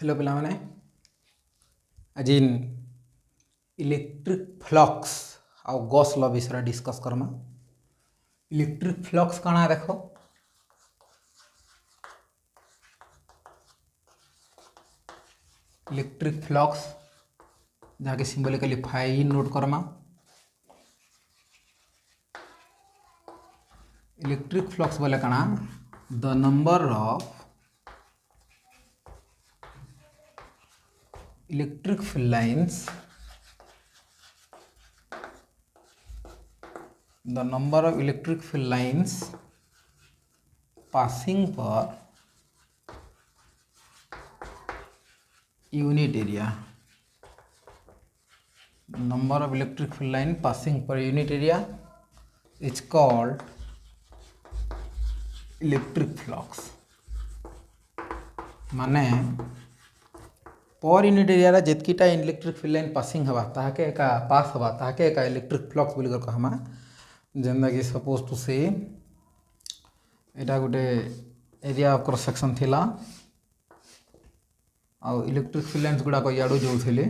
Hello पिला माने आज इलेक्ट्रिक फ्लक्स आ गॉस लॉ विषय डिस्कस करमा। इलेक्ट्रिक फ्लक्स काना देख इलेक्ट्रिक फ्लक्स जहाँके सिंबलिकली फाइ नोट करमा। इलेक्ट्रिक फ्लक्स बोले काना the number of electric field lines, the number of electric field lines passing per unit area, number of electric field line passing per unit area is called electric flux। माने पर unit area जितकीटा electric field line passing हवा ताके एका पास हवा ताके एका electric flux बोली कर कहमा। जेंदा कि सपोज टू से एटा गोटे एरिया ऑफ क्रॉस सेक्शन थिला आ इलेक्ट्रिक फील्ड लाइन्स गुडा को याडू जोउथिले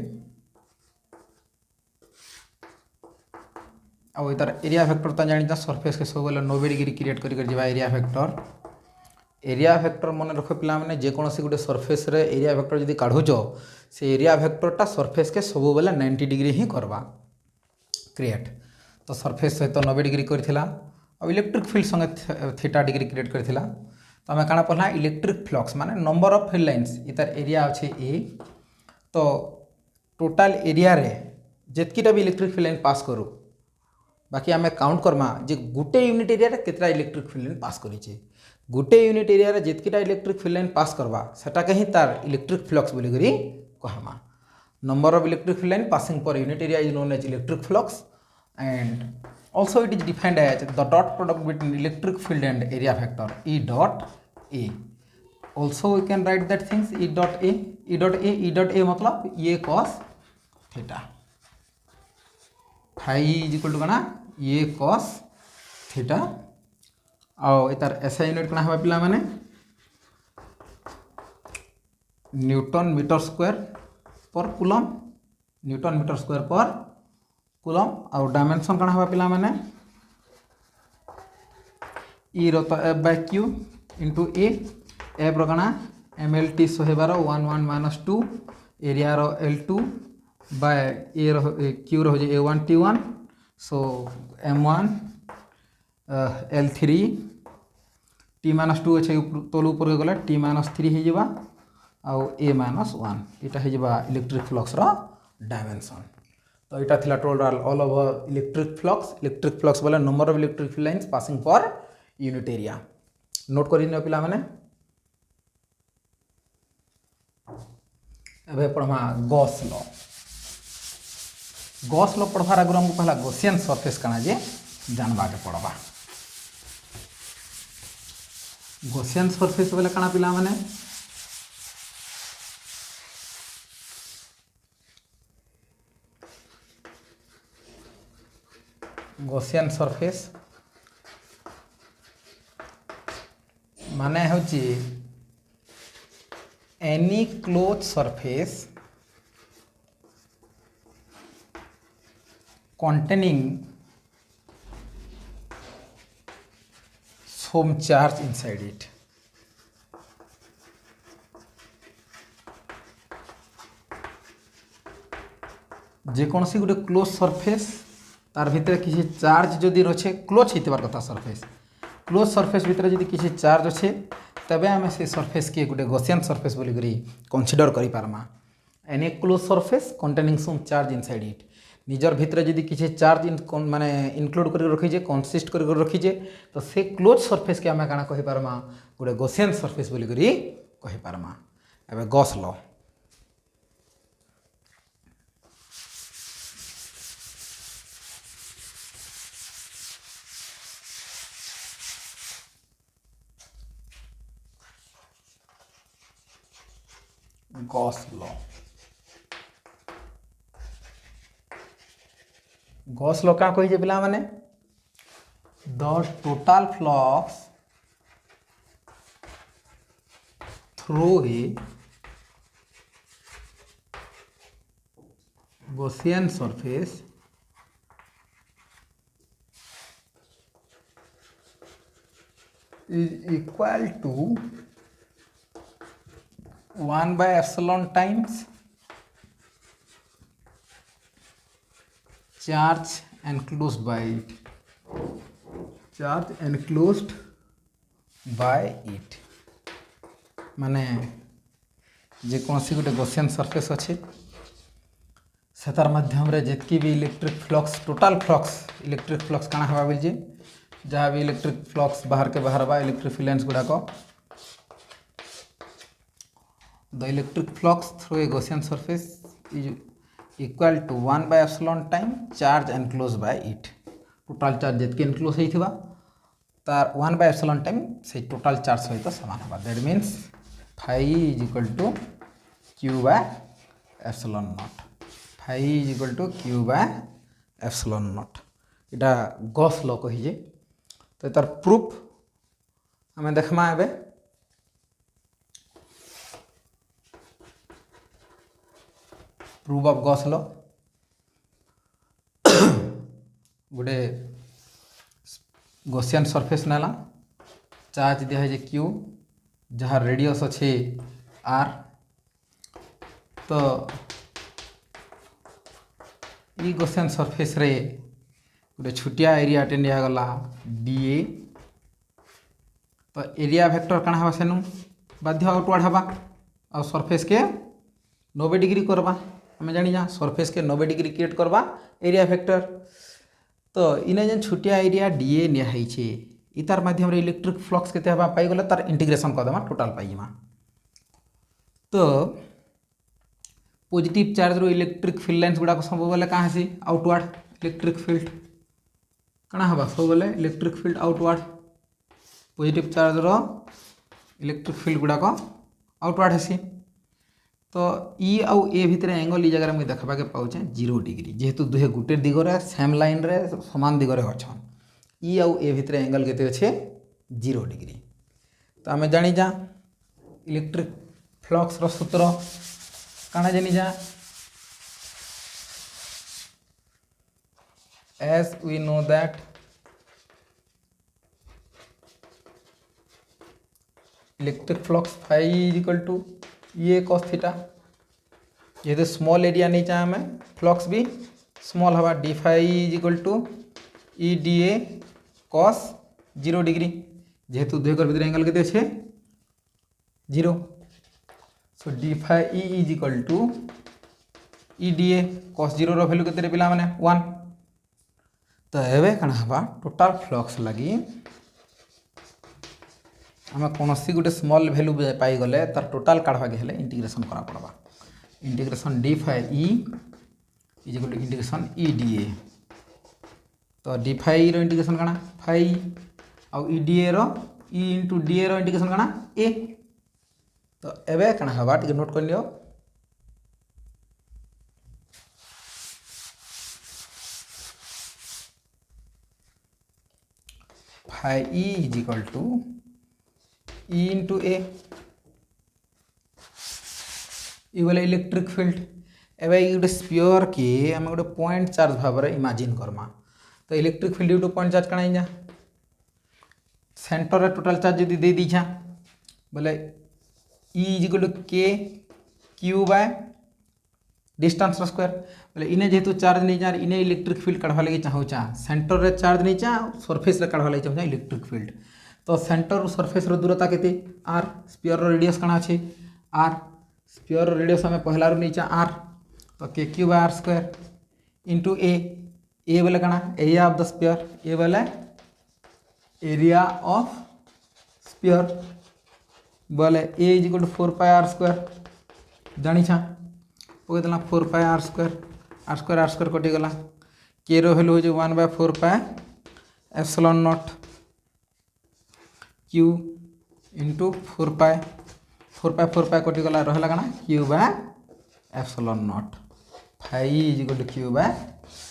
आ इतार एरिया वेक्टर ता जानिता सरफेस के सब बेले 90 डिग्री क्रिएट करी जिबा एरिया वेक्टर मन रख पिला माने जेकोसी गोटे सरफेस रे एरिया वेक्टर जदि काढुच से एरिया वेक्टरटा सरफेस के सब बेले 90 डिग्री ही करवा क्रिएट। तो सरफेस सहित 90 डिग्री करथिला और इलेक्ट्रिक फील्ड संगे थीटा डिग्री क्रिएट करथिला। तो आम काना पढ़ला इलेक्ट्रिक फ्लक्स माने नंबर ऑफ फील्ड लाइन्स इतार एरिया अच्छे ए। तो टोटाल एरिया रे जेतकीटा भी इलेक्ट्रिक फील्ड लाइन पास करू बाकी आम काउंट करमा जे गोटे यूनिट एरिया रे केतरा इलेक्ट्रिक फील्ड लाइन पास करिचे। गोटे यूनिट एरिया रे जितकीटा इलेक्ट्रिक फील्ड लाइन पास करवा सेटा कहीं तार इलेक्ट्रिक फ्लक्स बोली करी कहमा। Number of electric field line passing per unit area is known as electric flux and also it is defined as the dot product between electric field and area vector E dot A। Also we can write that things E dot A मतलब ये cos theta phi is equal to कना ये cos theta और इतार ऐसा unit कना हवा पिला माने newton metre square per coulomb newton metre square per coulomb और डायमेंशन कना हवा पिला माने ई रो तो F by Q into A F रो कना एम एल टी 112 1 2 एरिया रो L2 बाय ए रो क्यू रो A 1 T1 so M1 L3 T-2 अच्छे तल ऊपर गले T-3 हो जावा आउ A-1 इटा हो जावा इलेक्ट्रिक फ्लक्स रो डायमेंशन। तो इटा थिला total all over electric flux बोले number of electric field lines passing per unit area. Note करि न पिला माने एबे पढ़मा गॉस लॉ पढ़वार आगु हमको पहला गॉसियन सरफेस काना जे जानबा के पड़बा। गॉसियन सरफेस बोले काना पिला माने गॉसियन सरफेस माने होची any close surface containing some charge inside it। जेकोसी गोटे क्लोज सरफेस तार भितर किसी चार्ज जदि रचे क्लोज होइतबार कथा क्लोज सरफेस भितर जदि किसी चार्ज अच्छे तबे आम से सरफेस के गोटे गॉसियन सरफेस बोली करी कंसीडर करि पारमा। Any close surface containing some charge inside it निजर भितर जदि किसी चार्ज माने इनक्लूड कर रखीजे कंसिस्ट कर रखीजे तो से क्लोज सरफेस के आम काना कहि पारमा गोटे गॉसियन सरफेस बोली करी कहि पारमा। एबे गॉस लॉ गॉस लॉ क्या कही पिला माने the total flux through A Gaussian surface is equal to 1 by epsilon times charge enclosed by it. Charge enclosed by it माने जेकोसी गोटे गॉसियन सरफेस अच्छे से तार माध्यम रे जितकी भी electric flux total flux electric flux काना हवा बोल जे जहाँ भी इलेक्ट्रिक फ्लक्स बाहर के बाहर बा इलेक्ट्रिक फिलेंस गुड़ाक the electric flux through a Gaussian surface is equal to 1 by epsilon time charge enclose by it total charge जितकी एनक्लोज होइथिबा तार 1 by epsilon टाइम से टोटल चार्ज सहित समान हवा that means phi is equal to q by epsilon naught. Phi is equal to q by epsilon naught. इटा Gauss law कहिजे तो तार प्रूफ हमें देखमा एबे प्रूफ ऑफ गॉस लॉ गोटे गॉसियन सरफेस नाला चार्ज दिया है जे q जहाँ रेडियस अच्छे r तो ये गॉसियन सरफेस रे गोटे छोटिया एरिया टे निया गला dA तो एरिया वेक्टर काना हवा सेनु बाध्य आउटवर्ड हवा और सरफेस के 90 डिग्री करवा हमें जानी जा सरफेस के 90 डिग्री क्रिएट करवा एरिया वेक्टर तो इने जेन छोटिया एरिया dA निया है छे इतार माध्यम रे इलेक्ट्रिक फ्लक्स केते हवा पाई गले तार इंटीग्रेशन कर देमा टोटल पाइमा तो पॉजिटिव चार्ज रो इलेक्ट्रिक फील्ड लाइंस गुडा को सब बोले कहां से आउटवर्ड इलेक्ट्रिक फील्ड कना हवा सब बोले electric field outward positive charge रो इलेक्ट्रिक फील्ड गुडा को आउटवर्ड हेसी तो ई आउ ए भितर एंगल ई जगह में देखबा के पाउचे 0 डिग्री जेहेतु दुहे गुटे दिगरे सेम लाइन रे समान दिगरे अछन ई आउ ए भितर एंगल केते अच्छे 0 डिग्री तो आम जानी जा इलेक्ट्रिक फ्लक्स रो सूत्र काना जानी जा as we know that electric flux phi is equal to ये cos थीटा ये स्मॉल एरिया नहीं चाहे हमें फ्लक्स भी स्मॉल हवा D phi is equal to E D A cos 0 degree जेहेतु दुहेकर भितर एंगल केते छे 0 so D phi E is equal to E D A cos 0 रो वैल्यू केते पिला माने 1 तो एबे कना हवा टोटल फ्लक्स लगी आम कौन सी गोटे स्मॉल वैल्यू पाई गले तार टोटल काढ़वा के हेले इंटीग्रेशन करा पड़वा integration D phi E is equal to integration E D A तो डी फाई रो इंटीग्रेशन काना फाई आउ ई डी ए रो ई इंटू डी ए रो इंटीग्रेशन काना ए तो एबे काना हवा टिके नोट कर लियो phi E is equal to E into A ये बोले इलेक्ट्रिक फील्ड एवं ये गोटे स्पीयर के आम गोटे पॉइंट चार्ज भाव में इमेजिन करमा तो electric field two point charge कण जा सेंटर रे टोटल चार्ज यदि दे दीछा बोले E is equal to K Q by distance r square बोले इने जेहेतु चार्ज नहीं जा इने इलेक्ट्रिक फील्ड काढ़वा लगी चाहूचा सेंटर रे चार्ज नहीं चा सरफेस रे काढ़वा लगी चाहूचा इलेक्ट्रिक फील्ड तो सेंटर सरफेस रो दूरता केते आर स्पीयर रो रेडियस काना अछि आर स्पीयर रो रेडियस हमें पहला रो नीचा आर तो K Q by R square into A बोले काना area of the sphere A बोले एरिया ऑफ स्पीयर बोले A is equal to 4 pi R square जानी छा पके देला 4 पाई आर स्क्वायर कटि गला के रो वैल्यू हो 1 by 4 pi epsilon naught Q into 4 pi कटि गला रहला काना Q by epsilon naught phi is equal to Q by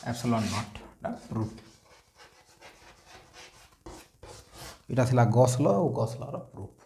epsilon naught proof इटा थिला गॉस लॉ रो प्रूफ।